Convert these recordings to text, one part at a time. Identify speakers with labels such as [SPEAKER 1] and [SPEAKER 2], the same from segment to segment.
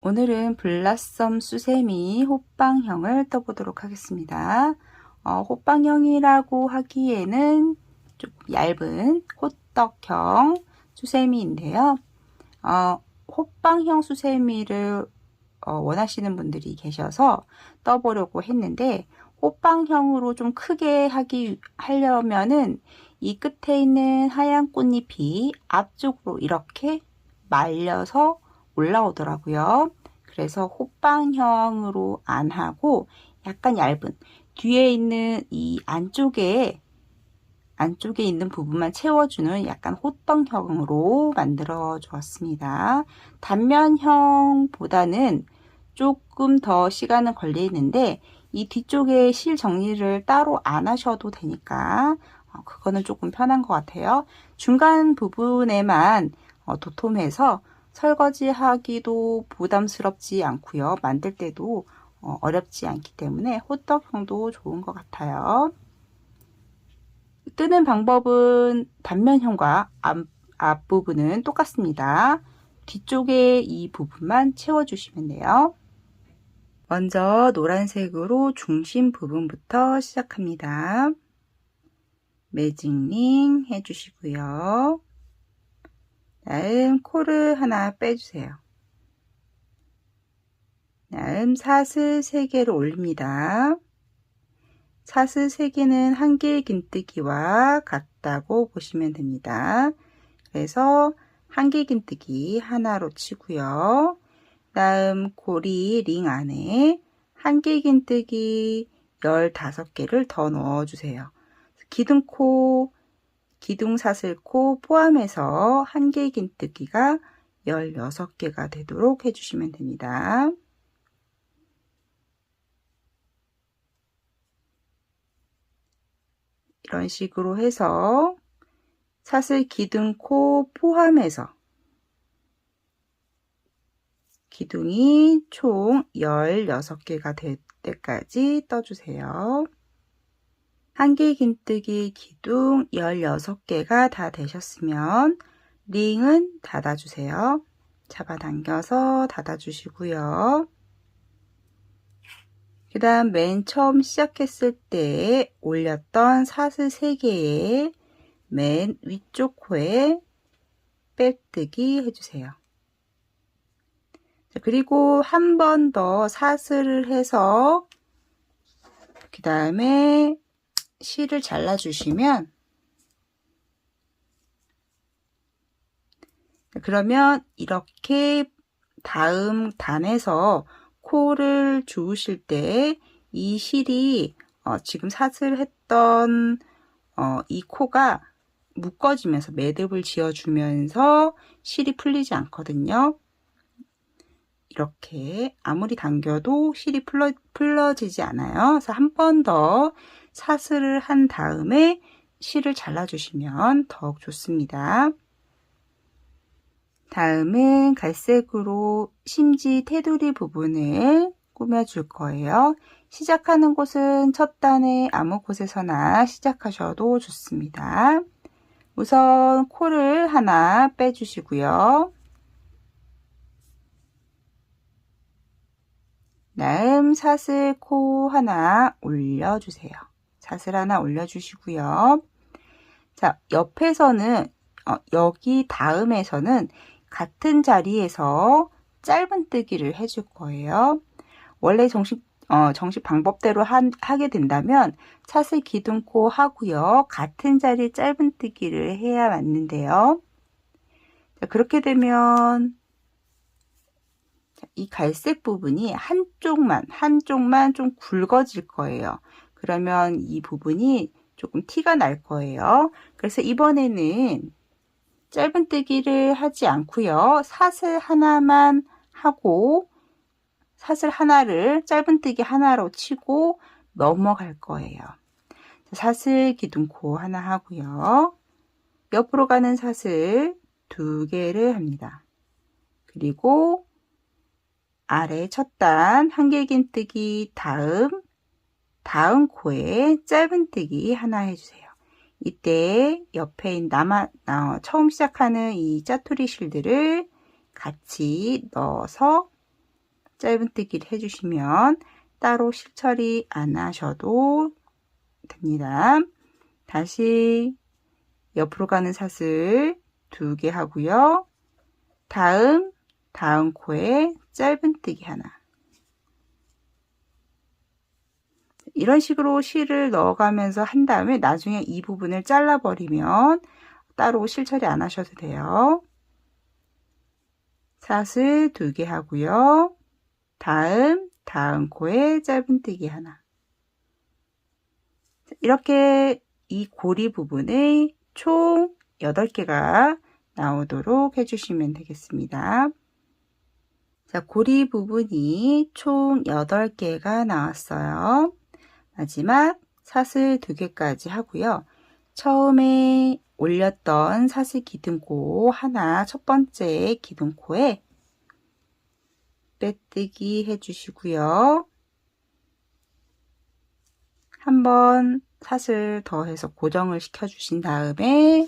[SPEAKER 1] 오늘은 블라썸 수세미 호빵형을 떠보도록 하겠습니다. 호빵형이라고 하기에는 조금 얇은 호떡형 수세미인데요. 호빵형 수세미를 원하시는 분들이 계셔서 떠보려고 했는데, 호빵형으로 좀 크게 하려면은 이 끝에 있는 하얀 꽃잎이 앞쪽으로 이렇게 말려서 올라오더라고요. 그래서 호빵형으로 안 하고 약간 얇은 뒤에 있는 이 안쪽에 있는 부분만 채워주는 약간 호떡형으로 만들어 주었습니다. 단면형보다는 조금 더 시간은 걸리는데 이 뒤쪽에 실 정리를 따로 안 하셔도 되니까 그거는 조금 편한 것 같아요. 중간 부분에만 도톰해서 설거지하기도 부담스럽지 않고요. 만들 때도 어렵지 않기 때문에 호떡형도 좋은 것 같아요. 뜨는 방법은 단면형과 앞부분은 똑같습니다. 뒤쪽에 이 부분만 채워주시면 돼요. 먼저 노란색으로 중심 부분부터 시작합니다. 매직링 해주시고요. 다음 코를 하나 빼주세요. 다음 사슬 3개를 올립니다. 사슬 3개는 한 개의 긴뜨기와 같다고 보시면 됩니다. 그래서 한 개 긴뜨기 하나로 치고요. 다음 고리 링 안에 한 개 긴뜨기 15개를 더 넣어주세요. 기둥코, 기둥사슬코 포함해서 한 개 긴뜨기가 16개가 되도록 해주시면 됩니다. 이런 식으로 해서 사슬 기둥코 포함해서 기둥이 총 16개가 될 때까지 떠주세요. 한 개 긴뜨기 기둥 16개가 다 되셨으면 링은 닫아주세요. 잡아당겨서 닫아주시고요. 그 다음 맨 처음 시작했을 때 올렸던 사슬 3개의 맨 위쪽 코에 빼뜨기 해주세요. 그리고 한 번 더 사슬을 해서 그 다음에 실을 잘라주시면, 그러면 이렇게 다음 단에서 코를 주우실 때 이 실이 지금 사슬했던 이 코가 묶어지면서 매듭을 지어주면서 실이 풀리지 않거든요. 이렇게 아무리 당겨도 실이 풀어지지 않아요. 그래서 한 번 더 사슬을 한 다음에 실을 잘라주시면 더욱 좋습니다. 다음은 갈색으로 심지 테두리 부분을 꾸며줄 거예요. 시작하는 곳은 첫 단의 아무 곳에서나 시작하셔도 좋습니다. 우선 코를 하나 빼주시고요. 다음 사슬 코 하나 올려주세요. 사슬 하나 올려주시고요. 자, 옆에서는 여기 다음에서는 같은 자리에서 짧은뜨기를 해줄 거예요. 원래 정식 방법대로 하게 된다면 사슬 기둥코 하고요. 같은 자리에 짧은뜨기를 해야 맞는데요. 자, 그렇게 되면 이 갈색 부분이 한쪽만 좀 굵어질 거예요. 그러면 이 부분이 조금 티가 날 거예요. 그래서 이번에는 짧은뜨기를 하지 않고요. 사슬 하나만 하고 사슬 하나를 짧은뜨기 하나로 치고 넘어갈 거예요. 사슬 기둥코 하나 하고요. 옆으로 가는 사슬 2개를 합니다. 그리고 아래 첫 단 한 개 긴뜨기 다음 코에 짧은뜨기 하나 해주세요. 이때 옆에 처음 시작하는 이 짜투리 실들을 같이 넣어서 짧은뜨기를 해주시면 따로 실처리 안 하셔도 됩니다. 다시 옆으로 가는 사슬 2개 하고요. 다음 코에 짧은뜨기 하나. 이런 식으로 실을 넣어가면서 한 다음에 나중에 이 부분을 잘라버리면 따로 실처리 안 하셔도 돼요. 사슬 2개 하고요. 다음 코에 짧은뜨기 하나. 이렇게 이 고리 부분에 총 8개가 나오도록 해주시면 되겠습니다. 자, 고리 부분이 총 8개가 나왔어요. 마지막 사슬 2개까지 하고요. 처음에 올렸던 사슬 기둥코 하나, 첫 번째 기둥코에 빼뜨기 해주시고요. 한번 사슬 더해서 고정을 시켜주신 다음에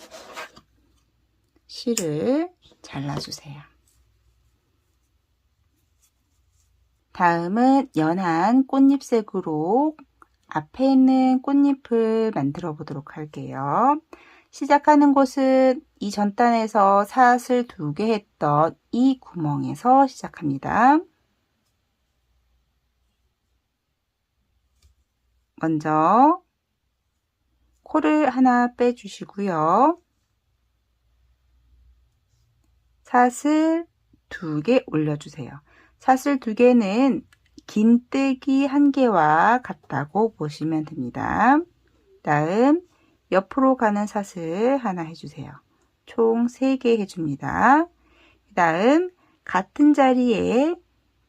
[SPEAKER 1] 실을 잘라주세요. 다음은 연한 꽃잎색으로 앞에 있는 꽃잎을 만들어 보도록 할게요. 시작하는 곳은 이 전단에서 사슬 2개 했던 이 구멍에서 시작합니다. 먼저 코를 하나 빼주시고요. 사슬 2개 올려주세요. 사슬 2개는 긴뜨기 1개와 같다고 보시면 됩니다. 다음 옆으로 가는 사슬 하나 해주세요. 총 3개 해줍니다. 다음 같은 자리에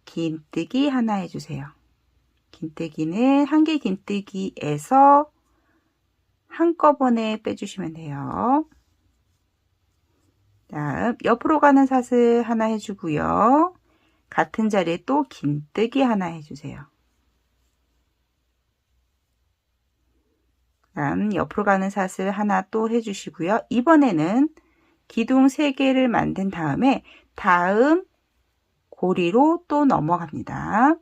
[SPEAKER 1] 긴뜨기 하나 해주세요. 긴뜨기는 1개 긴뜨기에서 한꺼번에 빼주시면 돼요. 다음 옆으로 가는 사슬 하나 해주고요. 같은 자리에 또 긴뜨기 하나 해주세요. 다음 옆으로 가는 사슬 하나 또 해주시고요. 이번에는 기둥 3개를 만든 다음에 다음 고리로 또 넘어갑니다.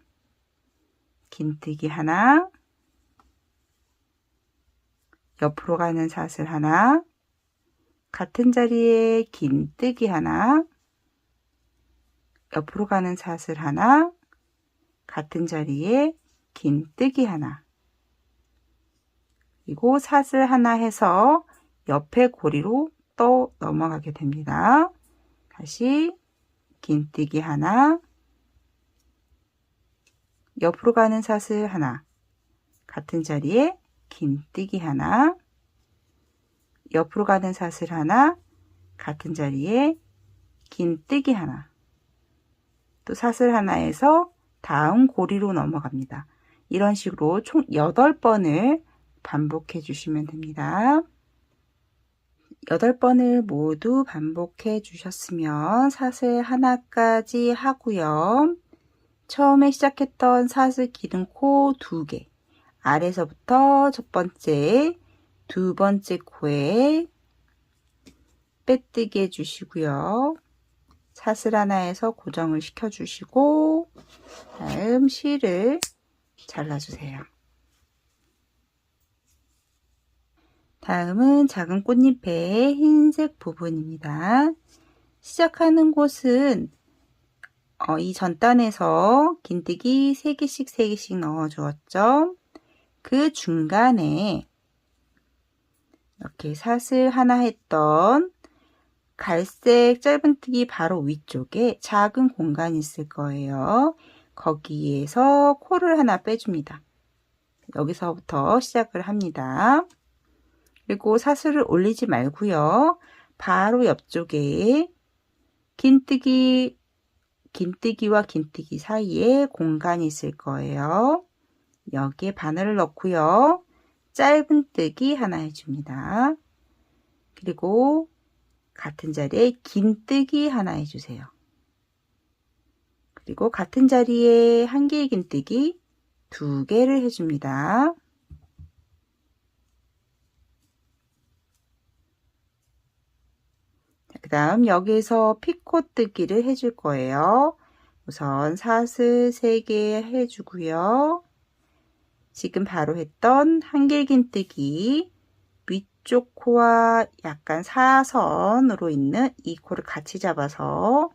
[SPEAKER 1] 긴뜨기 하나, 옆으로 가는 사슬 하나, 같은 자리에 긴뜨기 하나, 옆으로 가는 사슬 하나, 같은 자리에 긴뜨기 하나, 그리고 사슬 하나 해서 옆에 고리로 또 넘어가게 됩니다. 다시 긴뜨기 하나, 옆으로 가는 사슬 하나, 같은 자리에 긴뜨기 하나, 옆으로 가는 사슬 하나, 같은 자리에 긴뜨기 하나, 또 사슬 하나에서 다음 고리로 넘어갑니다. 이런 식으로 총 8번을 반복해 주시면 됩니다. 8번을 모두 반복해 주셨으면 사슬 하나까지 하고요. 처음에 시작했던 사슬 기둥코 2개, 아래서부터 첫 번째, 두 번째 코에 빼뜨기 해주시고요. 사슬 하나에서 고정을 시켜주시고 다음 실을 잘라주세요. 다음은 작은 꽃잎의 흰색 부분입니다. 시작하는 곳은 이 전단에서 긴뜨기 3개씩 넣어 주었죠. 그 중간에 이렇게 사슬 하나 했던 갈색 짧은뜨기 바로 위쪽에 작은 공간이 있을 거예요. 거기에서 코를 하나 빼줍니다. 여기서부터 시작을 합니다. 그리고 사슬을 올리지 말고요. 바로 옆쪽에 긴뜨기와 긴뜨기 사이에 공간이 있을 거예요. 여기에 바늘을 넣고요. 짧은뜨기 하나 해줍니다. 그리고 같은 자리에 긴뜨기 하나 해주세요. 그리고 같은 자리에 1개의 긴뜨기 2개를 해줍니다. 그 다음 여기서 피코뜨기를 해줄 거예요. 우선 사슬 3개 해주고요. 지금 바로 했던 한길긴뜨기 위쪽 코와 약간 사선으로 있는 이 코를 같이 잡아서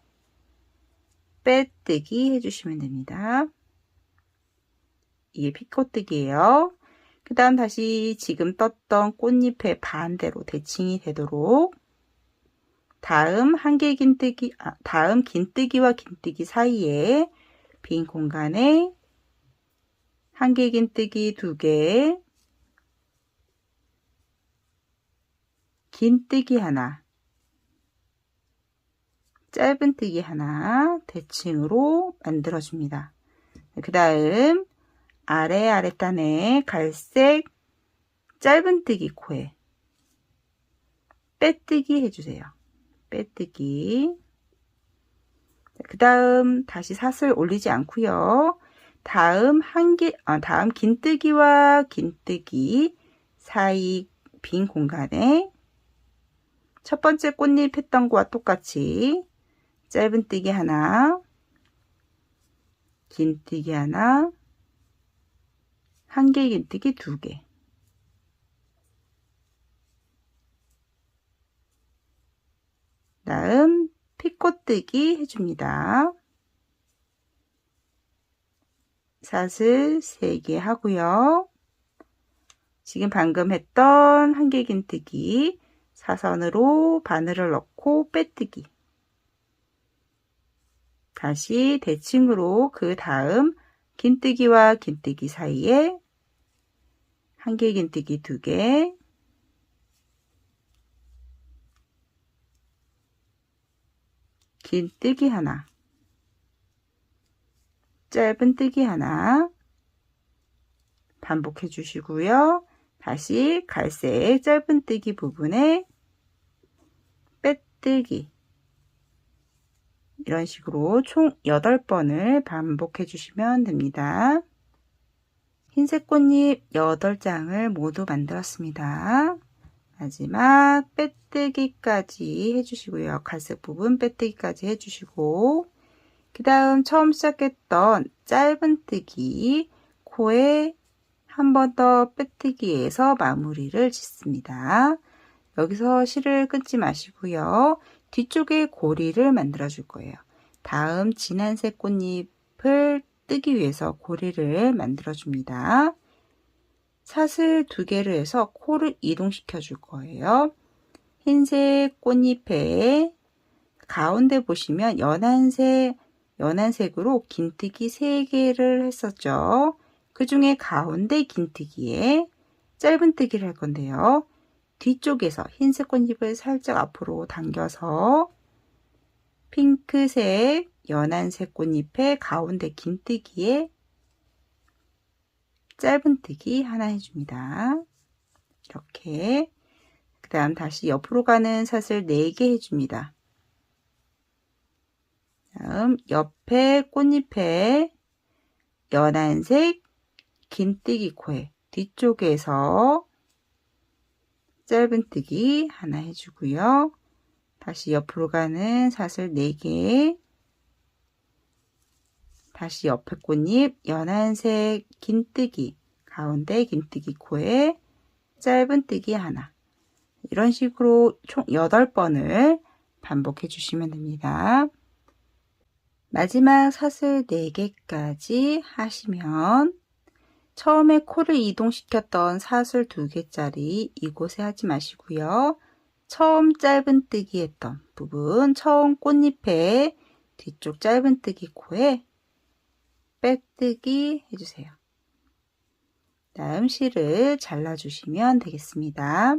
[SPEAKER 1] 빼뜨기 해주시면 됩니다. 이게 피코뜨기예요. 그 다음 다시 지금 떴던 꽃잎의 반대로 대칭이 되도록 다음 다음 긴뜨기와 긴뜨기 사이에 빈 공간에 한길긴뜨기 2개, 긴뜨기 하나, 짧은뜨기 하나 대칭으로 만들어줍니다. 그 다음 아랫단에 갈색 짧은뜨기 코에 빼뜨기 해주세요. 빼뜨기. 그 다음 다시 사슬 올리지 않고요. 다음 긴뜨기와 긴뜨기 사이 빈 공간에 첫 번째 꽃잎 했던 거와 똑같이 짧은뜨기 하나, 긴뜨기 하나, 한길긴뜨기 2개. 다음 피코뜨기 해줍니다. 사슬 3개 하고요. 지금 방금 했던 한길긴뜨기 사선으로 바늘을 넣고 빼뜨기. 다시 대칭으로 그 다음 긴뜨기와 긴뜨기 사이에 한길긴뜨기 2개, 긴뜨기 하나, 짧은뜨기 하나 반복해 주시고요. 다시 갈색 짧은뜨기 부분에 빼뜨기 이런 식으로 총 8번을 반복해 주시면 됩니다. 흰색 꽃잎 8장을 모두 만들었습니다. 마지막 빼뜨기까지 해주시고요. 갈색 부분 빼뜨기까지 해주시고 그 다음 처음 시작했던 짧은뜨기 코에 한 번 더 빼뜨기해서 마무리를 짓습니다. 여기서 실을 끊지 마시고요. 뒤쪽에 고리를 만들어 줄 거예요. 다음 진한색 꽃잎을 뜨기 위해서 고리를 만들어 줍니다. 사슬 2개를 해서 코를 이동시켜 줄 거예요. 흰색 꽃잎에 가운데 보시면 연한색으로 긴뜨기 3개를 했었죠. 그 중에 가운데 긴뜨기에 짧은뜨기를 할 건데요. 뒤쪽에서 흰색 꽃잎을 살짝 앞으로 당겨서 핑크색 연한색 꽃잎의 가운데 긴뜨기에 짧은뜨기 하나 해줍니다. 이렇게. 그 다음 다시 옆으로 가는 사슬 4개 해줍니다. 다음 옆에 꽃잎에 연한색 긴뜨기 코에 뒤쪽에서 짧은뜨기 하나 해주고요. 다시 옆으로 가는 사슬 4개, 다시 옆에 꽃잎 연한색 긴뜨기 가운데 긴뜨기 코에 짧은뜨기 하나 이런 식으로 총 8번을 반복해 주시면 됩니다. 마지막 사슬 4개까지 하시면 처음에 코를 이동시켰던 사슬 2개짜리 이곳에 하지 마시고요. 처음 짧은뜨기 했던 부분, 처음 꽃잎에 뒤쪽 짧은뜨기 코에 빼뜨기 해주세요. 다음 실을 잘라주시면 되겠습니다.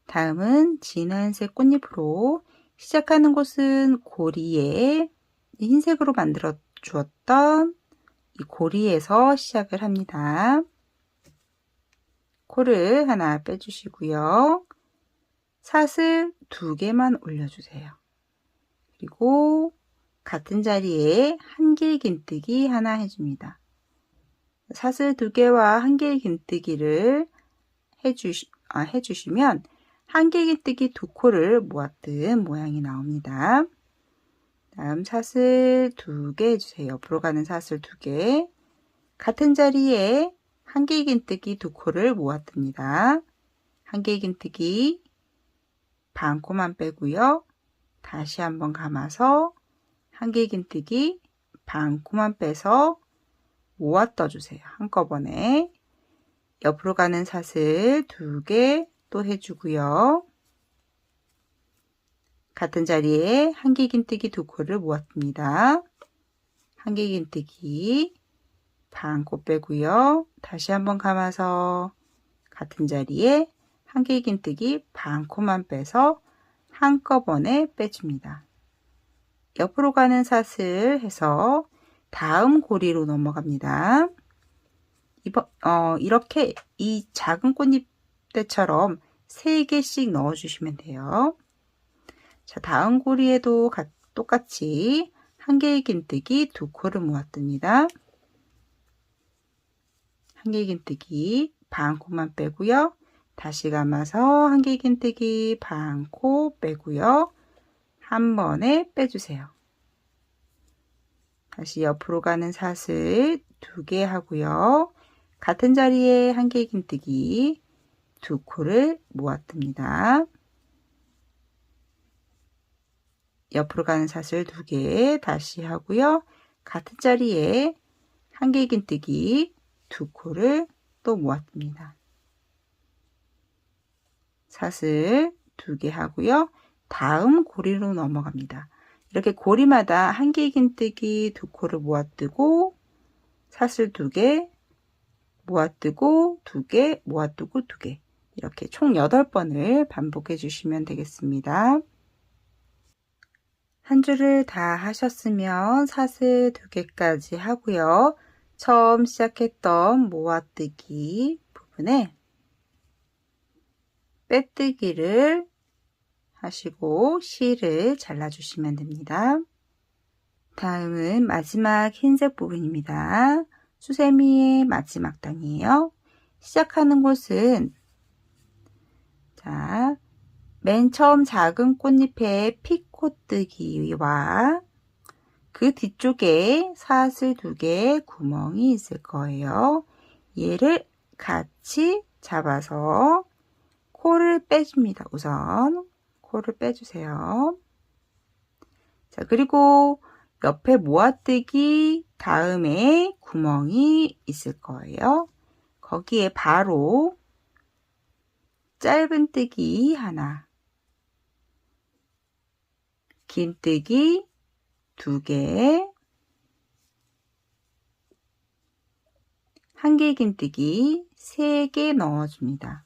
[SPEAKER 1] 다음은 진한색 꽃잎으로 시작하는 곳은 고리에 흰색으로 만들어 주었던 이 고리에서 시작을 합니다. 코를 하나 빼주시고요. 사슬 2개만 올려주세요. 그리고 같은 자리에 한길긴뜨기 하나 해줍니다. 사슬 2개와 한길긴뜨기를 해주시면 한길긴뜨기 2코를 모았던 모양이 나옵니다. 다음 사슬 2개 해주세요. 옆으로 가는 사슬 2개. 같은 자리에 한길긴뜨기 2코를 모아둡니다. 한길긴뜨기 반코만 빼고요. 다시 한번 감아서 한길긴뜨기 반코만 빼서 모아 떠주세요. 한꺼번에. 옆으로 가는 사슬 2개 또 해주고요. 같은 자리에 한길긴뜨기 2코를 모았습니다. 한길긴뜨기 반코 빼고요. 다시 한번 감아서 같은 자리에 한길긴뜨기 반코만 빼서 한꺼번에 빼줍니다. 옆으로 가는 사슬 해서 다음 고리로 넘어갑니다. 이렇게 이 작은 꽃잎대처럼 3개씩 넣어주시면 돼요. 자, 다음 고리에도 똑같이 한길긴뜨기 2코를 모았습니다. 한길긴뜨기 반코만 빼고요. 다시 감아서 한길긴뜨기 반코 빼고요. 한 번에 빼주세요. 다시 옆으로 가는 사슬 2개 하고요. 같은 자리에 한길긴뜨기 2코를 모았습니다. 옆으로 가는 사슬 2개 다시 하고요. 같은 자리에 한길긴뜨기 2코를 또 모았습니다. 사슬 2개 하고요. 다음 고리로 넘어갑니다. 이렇게 고리마다 한길긴뜨기 2코를 모아뜨고 사슬 2개 모아뜨고 2개 모아뜨고 2개 이렇게 총 8번을 반복해 주시면 되겠습니다. 한 줄을 다 하셨으면 사슬 2개까지 하고요. 처음 시작했던 모아뜨기 부분에 빼뜨기를 하시고 실을 잘라주시면 됩니다. 다음은 마지막 흰색 부분입니다. 수세미의 마지막 단이에요. 시작하는 곳은 자, 맨 처음 작은 꽃잎에 피코뜨기와 그 뒤쪽에 사슬 2개 구멍이 있을 거예요. 얘를 같이 잡아서 코를 빼줍니다. 우선 코를 빼주세요. 자, 그리고 옆에 모아뜨기 다음에 구멍이 있을 거예요. 거기에 바로 짧은뜨기 하나, 긴뜨기 2개, 한길긴뜨기 3개 넣어줍니다.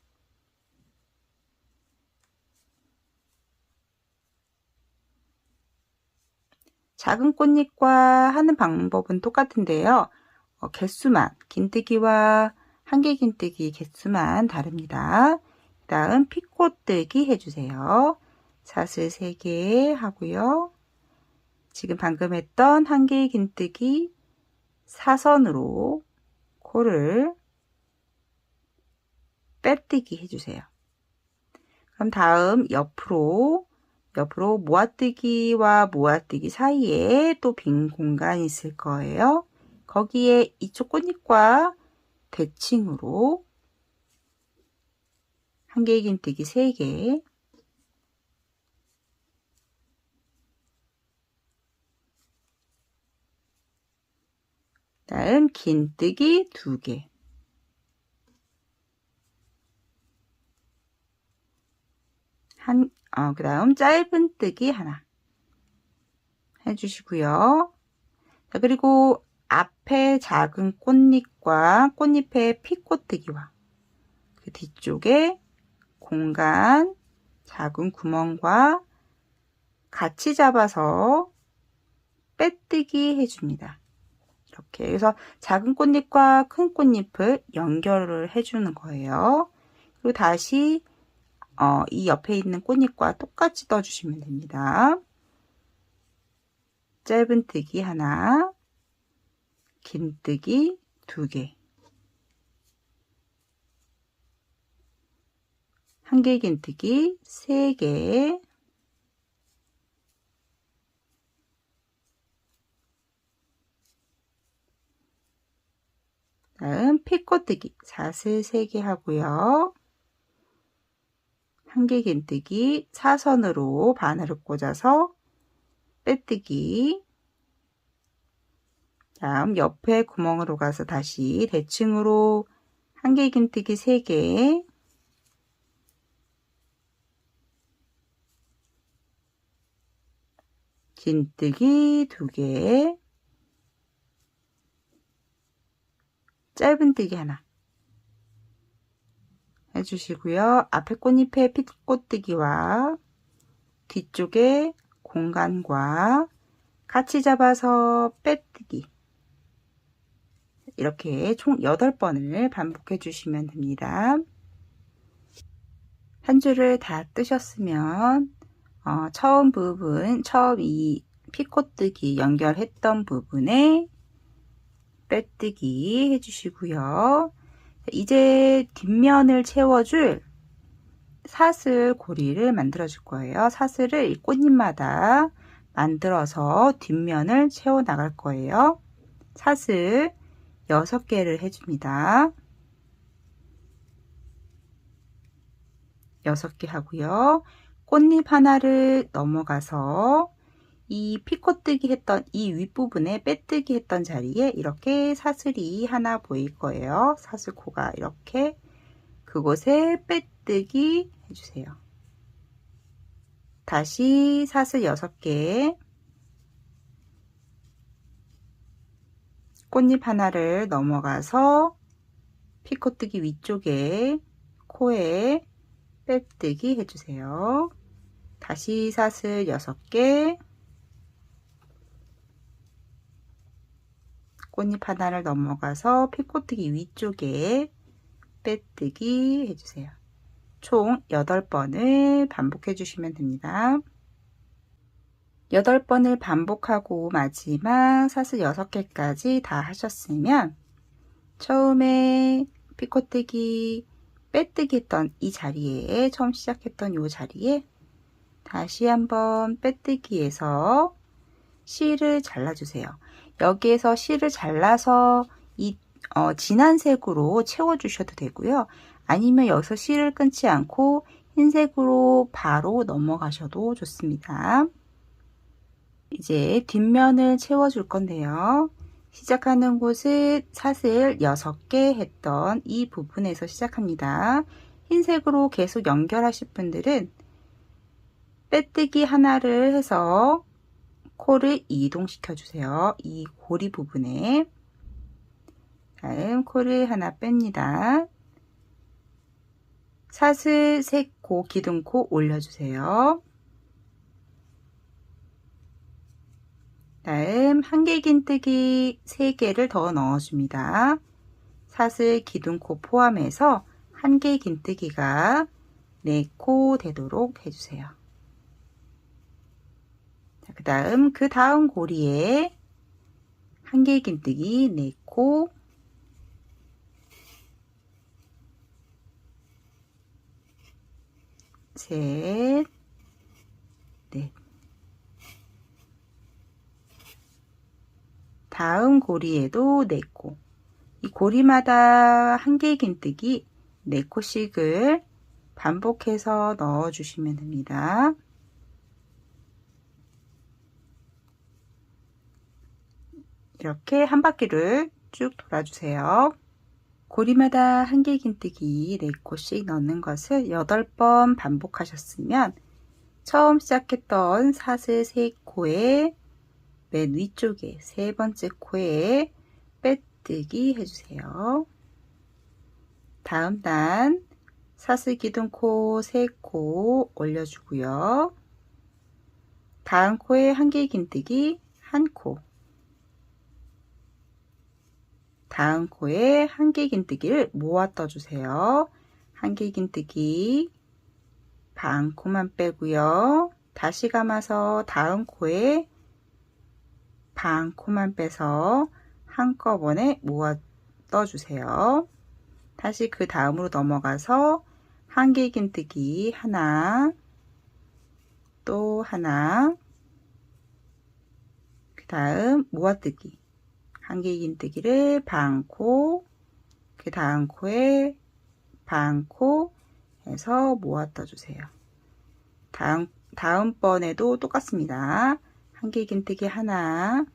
[SPEAKER 1] 작은 꽃잎과 하는 방법은 똑같은데요. 개수만, 긴뜨기와 한길긴뜨기 개수만 다릅니다. 그 다음 피코뜨기 해주세요. 사슬 3개 하고요. 지금 방금 했던 한길긴뜨기 사선으로 코를 빼뜨기 해주세요. 그럼 다음 옆으로 모아뜨기와 모아뜨기 사이에 또 빈 공간이 있을 거예요. 거기에 이쪽 꽃잎과 대칭으로 한길긴뜨기 3개, 다음 긴뜨기 2개, 그 다음 짧은뜨기 하나 해주시고요. 자, 그리고 앞에 작은 꽃잎과 꽃잎의 피코뜨기와 그 뒤쪽에 공간, 작은 구멍과 같이 잡아서 빼뜨기 해줍니다. 이렇게 해서 작은 꽃잎과 큰 꽃잎을 연결을 해주는 거예요. 그리고 다시 이 옆에 있는 꽃잎과 똑같이 떠주시면 됩니다. 짧은뜨기 하나, 긴뜨기 2개, 한길긴뜨기 3개, 다음 피코뜨기 사슬 3개 하고요. 한개 긴뜨기 사선으로 바늘을 꽂아서 빼뜨기. 다음 옆에 구멍으로 가서 다시 대칭으로 한개 긴뜨기 3개, 긴뜨기 2개, 짧은뜨기 하나 해주시고요. 앞에 꽃잎의 핏꽃뜨기와 뒤쪽에 공간과 같이 잡아서 빼뜨기, 이렇게 총 8번을 반복해 주시면 됩니다. 한 줄을 다 뜨셨으면 처음 이 피코뜨기 연결했던 부분에 빼뜨기 해주시고요. 이제 뒷면을 채워줄 사슬 고리를 만들어 줄 거예요. 사슬을 이 꽃잎마다 만들어서 뒷면을 채워 나갈 거예요. 사슬 6개를 해줍니다. 6개 하고요. 꽃잎 하나를 넘어가서 이 피코뜨기 했던 이 윗부분에 빼뜨기 했던 자리에 이렇게 사슬이 하나 보일 거예요. 사슬코가 이렇게 그곳에 빼뜨기 해주세요. 다시 사슬 6개, 꽃잎 하나를 넘어가서 피코뜨기 위쪽에 코에 빼뜨기 해주세요. 다시 사슬 6개, 꽃잎 하나를 넘어가서 피코뜨기 위쪽에 빼뜨기 해주세요. 총 8번을 반복해 주시면 됩니다. 8번을 반복하고 마지막 사슬 6개까지 다 하셨으면 처음에 피코뜨기 빼뜨기 했던 이 자리에, 처음 시작했던 이 자리에 다시 한번 빼뜨기해서 실을 잘라주세요. 여기에서 실을 잘라서 이 진한 색으로 채워주셔도 되고요. 아니면 여기서 실을 끊지 않고 흰색으로 바로 넘어가셔도 좋습니다. 이제 뒷면을 채워줄 건데요. 시작하는 곳은 사슬 6개 했던 이 부분에서 시작합니다. 흰색으로 계속 연결하실 분들은 빼뜨기 하나를 해서 코를 이동시켜 주세요. 이 고리 부분에. 다음 코를 하나 뺍니다. 사슬 3코, 기둥코 올려주세요. 다음 한개 긴뜨기 3개를 더 넣어줍니다. 사슬, 기둥코 포함해서 한개 긴뜨기가 4코 되도록 해주세요. 그 다음 고리에 한개 긴뜨기 4코, 셋, 넷. 다음 고리에도 4코. 이 고리마다 한개 긴뜨기 4코씩을 반복해서 넣어 주시면 됩니다. 이렇게 한 바퀴를 쭉 돌아주세요. 고리마다 한개 긴뜨기 4코씩 넣는 것을 8번 반복하셨으면 처음 시작했던 사슬 3코에 맨 위쪽에 3번째 코에 빼뜨기 해주세요. 다음 단 사슬 기둥코 3코 올려주고요. 다음 코에 한개 긴뜨기 1코, 다음 코에 한개 긴뜨기를 모아 떠주세요. 한개 긴뜨기 반 코만 빼고요. 다시 감아서 다음 코에 반 코만 빼서 한꺼번에 모아 떠주세요. 다시 그 다음으로 넘어가서 한개 긴뜨기 하나, 또 하나, 그 다음 모아뜨기 한개 긴뜨기를 반 코, 그 다음 코에 반코 해서 모아 떠주세요. 다음번에도 똑같습니다. 한길긴뜨기 하나,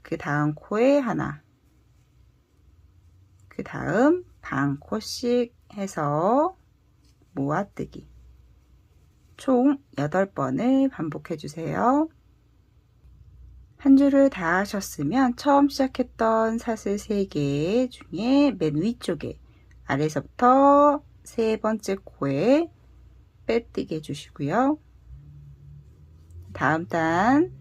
[SPEAKER 1] 그 다음 코에 하나, 그 다음 반코씩 해서 모아뜨기. 총 8번을 반복해 주세요. 한 줄을 다 하셨으면 처음 시작했던 사슬 3개 중에 맨 위쪽에 아래서부터 세 번째 코에 빼뜨기 해주시고요. 다음 단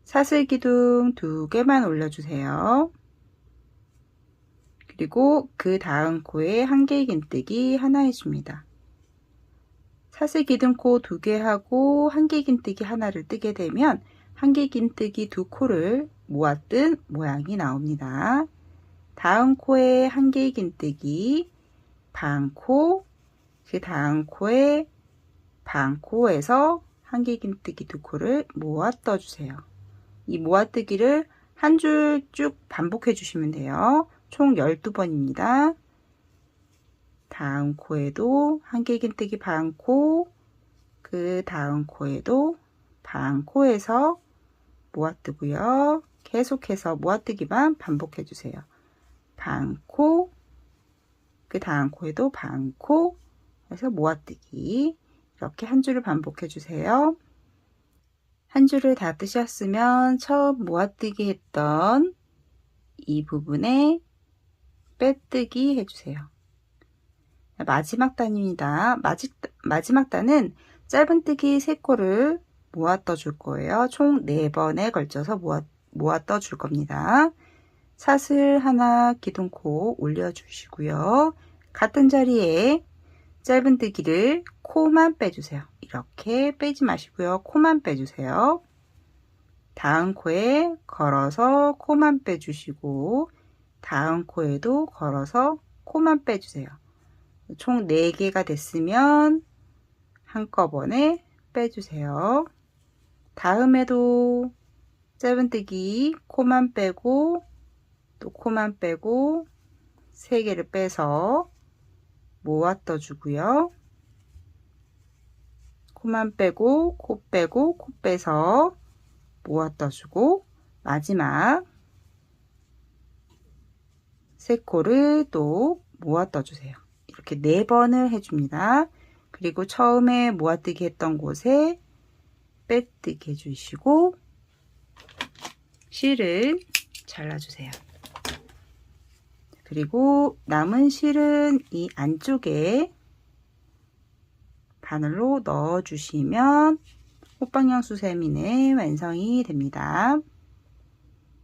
[SPEAKER 1] 사슬 기둥 2개만 올려주세요. 그리고 그 다음 코에 한길긴뜨기 하나 해줍니다. 사슬 기둥코 2개 하고 한길긴뜨기 하나를 뜨게 되면 한길긴뜨기 2코를 모아뜬 모양이 나옵니다. 다음 코에 한길긴뜨기 반코, 그 다음 코에 반코에서 한길긴뜨기 2코를 모아 떠주세요. 이 모아뜨기를 한 줄 쭉 반복해 주시면 돼요. 총 12번입니다. 다음 코에도 한길긴뜨기 반코, 그 다음 코에도 반코에서 모아뜨고요. 계속해서 모아뜨기만 반복해 주세요. 반코, 그 다음 코에도 반코 해서 모아뜨기. 이렇게 한 줄을 반복해 주세요. 한 줄을 다 뜨셨으면 처음 모아뜨기 했던 이 부분에 빼뜨기 해주세요. 마지막 단입니다. 마지막 단은 짧은뜨기 3코를 모아 떠줄 거예요. 총 4번에 걸쳐서 모아 떠줄 겁니다. 사슬 하나 기둥코 올려주시고요. 같은 자리에 짧은뜨기를 코만 빼주세요. 이렇게 빼지 마시고요. 코만 빼주세요. 다음 코에 걸어서 코만 빼주시고 다음 코에도 걸어서 코만 빼주세요. 총 4개가 됐으면 한꺼번에 빼주세요. 다음에도 짧은뜨기 코만 빼고 또 코만 빼고 3개를 빼서 모아 떠주고요. 코만 빼고 코 빼고 코 빼서 모아 떠주고 마지막 3코를 또 모아 떠주세요. 이렇게 4번을 해줍니다. 그리고 처음에 모아뜨기 했던 곳에 빼뜨기 해주시고 실을 잘라주세요. 그리고 남은 실은 이 안쪽에 바늘로 넣어주시면 호빵형 수세미는 완성이 됩니다.